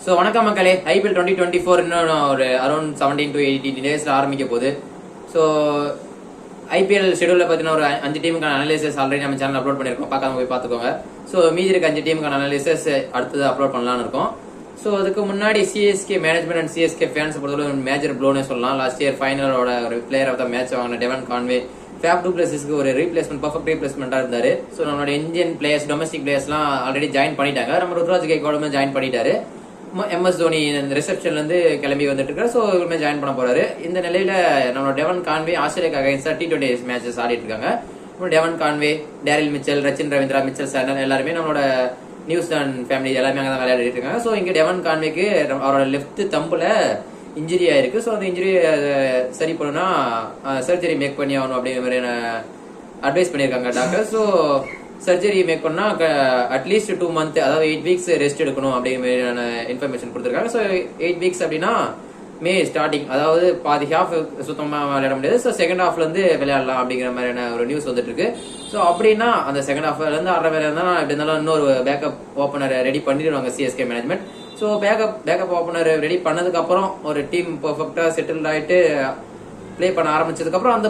So வணக்கம் மக்களே, IPL 2024 இன்னும் ஒரு அரௌண்ட் 17 to 18 டேஸ்ல ஆரம்பிக்க போகுது. ஸோ ஐபிஎல் ஷெடியூலில் பார்த்தீங்கன்னா ஒரு 5 டீமுக்கான அனாலிசிஸ் ஆல்ரெடி நம்ம சேனல் அப்லோட் பண்ணியிருக்கோம், பார்க்காம போய் பார்த்துக்கோங்க. ஸோ மீதி இருக்க 5 டீமுக்கான அனாலிசிஸ் அடுத்தது அப்லோட் பண்ணலாம்னு இருக்கோம். ஸோ அதுக்கு முன்னாடி CSK management and CSK fans பொறுத்தவரை மேஜர் ப்ளோனே சொல்லலாம். லாஸ்ட் இயர் ஃபைனலோட ஒரு பிளேயர் ஆஃப் த மேட்ச் வாங்கின டெவன் கான்வே ஃபேப் டூ பிளேஸஸ்க்கு ஒரு ரீப்ளேஸ்மெண்ட், பர்ஃபெக்ட் ரீப்ளேஸ்மெண்ட்டாக இருந்தார். ஸோ நம்மளோட இந்தியன் பிளேயர்ஸ், டொமஸ்டிக் பிளேயர்ஸ்லாம் ஆல்ரெடி ஜாயின் பண்ணிட்டாங்க. நம்ம ருத்ராஜ் கைக்வாடுமே ஜாயின் பண்ணிட்டாரு. எம்எஸ் தோனி ரிசப்ஷன்லேருந்து கிளம்பி வந்துட்டு இருக்காரு. ஸோ இவருமே ஜாயின் பண்ண போறாரு. இந்த நிலையில நம்மளோட டெவன் கான்வே ஆஸ்திரேலியாக்கு அகைன்ஸ்டா T20 மேட்சஸ் ஆடிட்டு இருக்காங்க. டெவன் Conway, Daryl Mitchell, Rachin Ravindra, Mitchell Santner எல்லாருமே நம்மளோட நியூசிலாந்து ஃபேமிலி எல்லாமே அங்கே தான் விளையாடிட்டு இருக்காங்க. ஸோ இங்கே டெவன் கான்வேக்கு அவரோட லெஃப்ட் தம்புல இன்ஜுரி ஆயிருக்கு. ஸோ அந்த இன்ஜுரி சரி பண்ணணும்னா சர்ஜரி மேக் பண்ணி ஆகணும் அப்படிங்கிற மாதிரியான அட்வைஸ் பண்ணியிருக்காங்க டாக்டர். ஸோ சர்ஜரி மேக் பண்ணா அட்லீஸ்ட் 2 months, அதாவது 8 weeks ரெஸ்ட் எடுக்கணும் அப்படிங்கிற மாதிரியான இன்ஃபர்மேஷன் கொடுத்துருக்காங்க. ஸோ 8 weeks அப்படின்னா மே ஸ்டார்டிங், அதாவது பாதி ஹாஃப் சுத்தமா விளையாட முடியாது. ஸோ செகண்ட் ஹாஃப்ல இருந்து விளையாடலாம் அப்படிங்கிற மாதிரியான ஒரு நியூஸ் வந்துட்டு இருக்கு. ஸோ அப்படின்னா அந்த செகண்ட் ஹாஃப்ல இருந்து ஆடுற வேலை இருந்தா எப்படி இருந்தாலும் இன்னொரு பேக்கப் ஓப்பனர் ரெடி பண்ணிடுவாங்க CSK management. So backup opener ready பண்ணதுக்கு அப்புறம் ஒரு டீம் பெர்ஃபெக்டா செட்டில் ஆயிட்டு பிளே பண்ண ஆரம்பிச்சதுக்கு அப்புறம் அந்த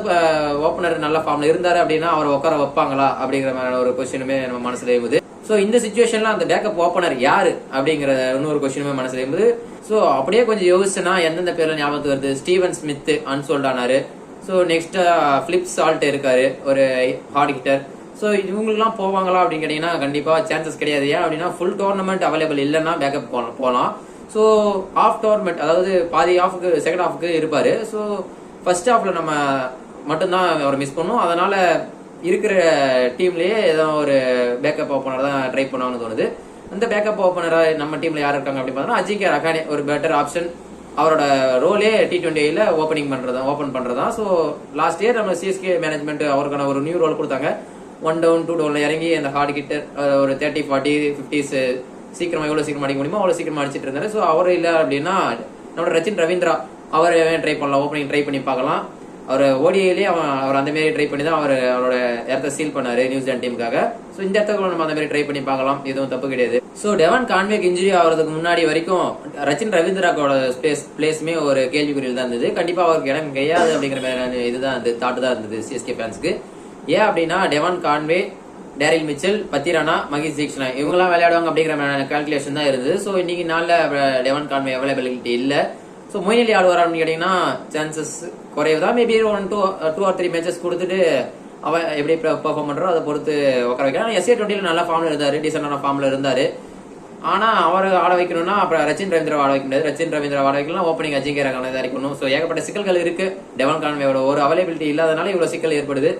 ஓப்பனர் நல்ல ஃபார்ம்ல இருந்தாரு அப்படின்னா அவரை உட்கார வைப்பாங்களா அப்படிங்கிற மாதிரியான ஒரு கொஸ்டினுமே நம்ம மனசுல எழுது. ஸோ இந்த சிச்சுவேஷன்ல அந்த பேக்கப் ஓப்பனர் யாரு அப்படிங்கிற இன்னொரு கொஸ்டினுமே மனசுல எழுது. ஸோ அப்படியே கொஞ்சம் யோசிச்சுன்னா எந்தெந்த பேர்ல ஞாபகத்துக்கு வருது? ஸ்டீவன் ஸ்மித் அன்சோல்ட் ஆனாரு. ஸோ நெக்ஸ்ட் பிலிப் சால்ட் இருக்காரு, ஒரு ஹார்ட் ஹிட்டர். ஸோ இவங்களுக்குலாம் போவாங்களா அப்படின்னு கேட்டீங்கன்னா கண்டிப்பா சான்சஸ் கிடையாது. ஏன் அப்படின்னா ஃபுல் டோர்னமெண்ட் அவைலபிள் இல்லைன்னா பேக்கப் போகலாம். ஸோ ஆஃப் டோர்னமெண்ட், அதாவது பாதி ஆஃபுக்கு செகண்ட் ஹாஃபுக்கு இருப்பாரு. ஸோ ஃபர்ஸ்ட் ஹாஃப்ல நம்ம மட்டும்தான் அவரை மிஸ் பண்ணுவோம். அதனால இருக்கிற டீம்லயே ஏதோ ஒரு பேக்கப் ஓப்பனர் தான் ட்ரை பண்ணுவாங்கன்னு தோணுது. அந்த பேக்கப் ஓப்பனரா நம்ம டீம்ல யார் இருக்காங்க அப்படின்னு பார்த்தோம்னா அஜிங்கே ரஹானே ஒரு பெட்டர் ஆப்ஷன். அவரோட ரோலே T20ல ஓபன் பண்றதா. ஸோ லாஸ்ட் இயர் நம்ம சிஎஸ்கே மேனேஜ்மெண்ட் அவருக்கான ஒரு நியூ ரோல் கொடுத்தாங்க. 1 down 2 downல இறங்கி அந்த ஹார்ட் கிட்டர் ஒரு 30, 40, 50s சீக்கிரமா எவ்வளவு சீக்கிரம் அடிக்க முடியுமோ அவ்வளவு சீக்கிரமா அடிச்சிட்டு இருந்தாரு. ஸோ அவர் இல்ல அப்படின்னா நம்மளோட ரச்சின் ரவீந்திரா அவர் ட்ரை பண்ணலாம், ஓப்பனிங் ட்ரை பண்ணி பார்க்கலாம். அவர் ஓடிஐலேயே அவர் அந்த மாதிரி ட்ரை பண்ணி தான் அவரோட இடத்த சீல் பண்ணாரு நியூசிலாந்து டீமுக்காக. ஸோ இந்த இடத்துல நம்ம அந்த மாதிரி ட்ரை பண்ணி பார்க்கலாம், எதுவும் தப்பு கிடையாது. ஸோ டெவன் கான்வேக்கு இன்ஜுரி ஆகிறதுக்கு முன்னாடி வரைக்கும் ரச்சின் ரவீந்திராவோட பிளேஸ்மே ஒரு கேள்விக்குறியில் தான் இருந்தது. கண்டிப்பா அவருக்கு இடம் கிடையாது அப்படிங்கிற மாதிரி இதுதான் தாட்டு தான் இருந்தது சிஎஸ்கே ஃபேன்ஸ்க்கு. ஏன் அப்படின்னா Devon Conway, Daryl Mitchell, Pathirana, Mahesh Theekshana இவங்கெல்லாம் விளையாடுவாங்க அப்படிங்கிற கால்குலேஷன் தான் இருந்தது. ஸோ இன்னைக்கு நாளில் டெவன் கான்வே அவைலபிலிட்டி இல்லை. ஸோ மொயின் அலி ஆடுவார் அப்படின்னு கேட்டீங்கன்னா சான்சஸ் குறைவு தான். மேபி 2 or 3 மேட்சஸ் கொடுத்துட்டு அவன் எப்படி பெர்ஃபார்ம் பண்றோ அதை பொறுத்து உட்கார வைக்கலாம். SA20 நல்ல ஃபார்ம்ல இருந்தாரு, டீசென்டான ஃபார்ம்ல இருந்தாரு. ஆனா அவரை ஆட வைக்கணும்னா அப்புறம் ரச்சின் ரவீந்திரா ஆட வைக்க முடியாது. ரச்சின் ரவீந்திரா ஆட வைக்கலாம், ஓப்பனிங் அஜிங்கே ரஹானே தான் இருக்கணும். ஸோ ஏகப்பட்ட சிக்கல்கள் இருக்கு. டெவன் கான்வேயோட ஒரு அவைலபிலிட்டி இல்லாதனால இவ்வளவு சிக்கல் ஏற்படுது.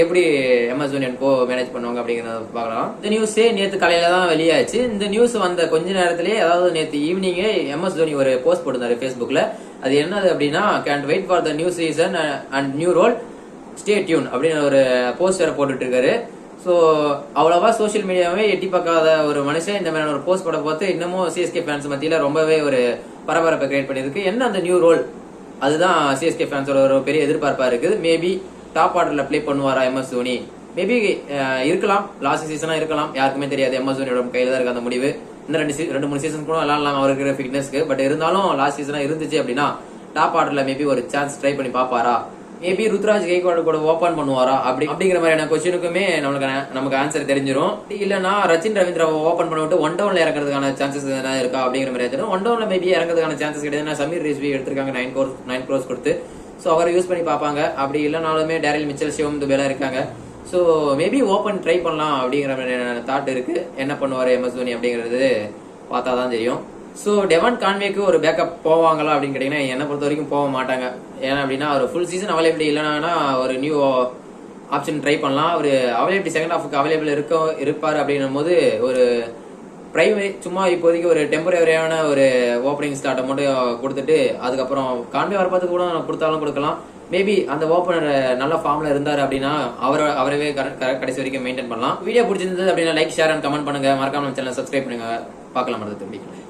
எப்படி எம்எஸ் தோனி மேனேஜ் பண்ணுவாங்க அப்படிங்கறத பார்க்கலாம். இந்த நியூஸே நேற்று காலையில தான் வெளியாச்சு. இந்த நியூஸ் வந்த கொஞ்ச நேரத்திலேயே, அதாவது நேற்று ஈவினிங்கே எம்எஸ் தோனி ஒரு போஸ்ட் போட்டிருந்தாரு ஃபேஸ்புக்ல. அது என்னது அப்படின்னா, can wait for the new season and new role, stay tuned அப்படின்னு ஒரு போஸ்ட் வேற போட்டுட்டு இருக்காரு. ஸோ அவ்வளவா சோசியல் மீடியாவே எட்டி பார்க்காத ஒரு மனுஷன் இந்த மாதிரி ஒரு போஸ்ட் போட பார்த்து இன்னமும் சிஎஸ்கே ஃபேன்ஸ் மத்தியில ரொம்பவே ஒரு பரபரப்பை கிரியேட் பண்ணிருக்கு. என்ன அந்த நியூ ரோல்? அதுதான் சிஎஸ்கே ஃபேன்ஸோட ஒரு பெரிய எதிர்பார்ப்பா இருக்குது. மேபி டாப் ஆர்டர்ல பிளே பண்ணுவாரா எம்எஸ் தோனி? மேபி இருக்கலாம், லாஸ்ட் சீசனா இருக்கலாம், யாருக்குமே தெரியாது. எம்எஸ் தோனியோட கையில தான் இருக்கு அந்த முடிவு. இன்னும் 2-3 சீசன் கூட விளையாடலாம் அவருக்கு இருக்கிற ஃபிட்னஸ்க்கு. பட் இருந்தாலும் லாஸ்ட் சீசனா இருந்துச்சு அப்படின்னா டாப் ஆர்டர்ல மேபி ஒரு சான்ஸ் ட்ரை பண்ணி பாப்பாரா? மேபி ருத்ராஜ் கைக்வாடு கூட ஓபன் பண்ணுவாரா அப்படிங்கிற மாதிரியான கொஸ்டினுக்குமே நமக்கு ஆன்சர் தெரிஞ்சிடும். இல்லைன்னா ரச்சின் ரவீந்திராவை ஓபன் பண்ண விட்டு 1 downல இறங்குறதுக்கான சான்சஸ் எதனா இருக்கா அப்படிங்கிற மாதிரி தெரியும். 1 downல மேபி இறங்குறதுக்கான சான்சஸ் கிடையாது. சமீர் ரிஸ்வி எடுத்திருக்காங்க 9 crores கொடுத்து. ஸோ அவரை யூஸ் பண்ணி பார்ப்பாங்க. அப்படி இல்லைனாலுமே டேரில் மிச்சல், சிவம் துபேலா இருக்காங்க. ஸோ மேபி ஓப்பன் ட்ரை பண்ணலாம் அப்படிங்கிற மாதிரி தாட் இருக்கு. என்ன பண்ணுவார் எம்எஸ் தோனி அப்படிங்கிறது பார்த்தா தான் தெரியும். ஸோ டெவன் கான்வேக்கு ஒரு பேக்கப் போவாங்களா அப்படின்னு கேட்டீங்கன்னா என்னை பொறுத்த வரைக்கும் போக மாட்டாங்க. ஏன்னா அப்படின்னா ஒரு ஃபுல் சீசன் அவைலபிலிட்டி இல்லைன்னா ஒரு நியூ ஆப்ஷன் ட்ரை பண்ணலாம். ஒரு அவைலபிலிட்டி செகண்ட் ஹாஃபுக்கு அவைலபிள் இருப்பார் அப்படின்னும் போது ஒரு பிரைவேட் சும்மா இப்போதைக்கு ஒரு டெம்பரரியான ஒரு ஓப்பனிங் ஸ்லாட்டை மட்டும் கொடுத்துட்டு அதுக்கப்புறம் கான்வே வர பார்த்து கூட கொடுத்தாலும் கொடுக்கலாம். மேபி அந்த ஓப்பனர் நல்ல ஃபார்ம்ல இருந்தாரு அப்படின்னா அவரவே கடைசி வரைக்கும் மெயின்டைன் பண்ணலாம். வீடியோ பிடிச்சிருந்தது அப்படின்னா லைக், ஷேர் அண்ட் கமெண்ட் பண்ணுங்க. மறக்காம சேனல் சப்ஸ்கிரைப் பண்ணுங்க. பார்க்கலாம்.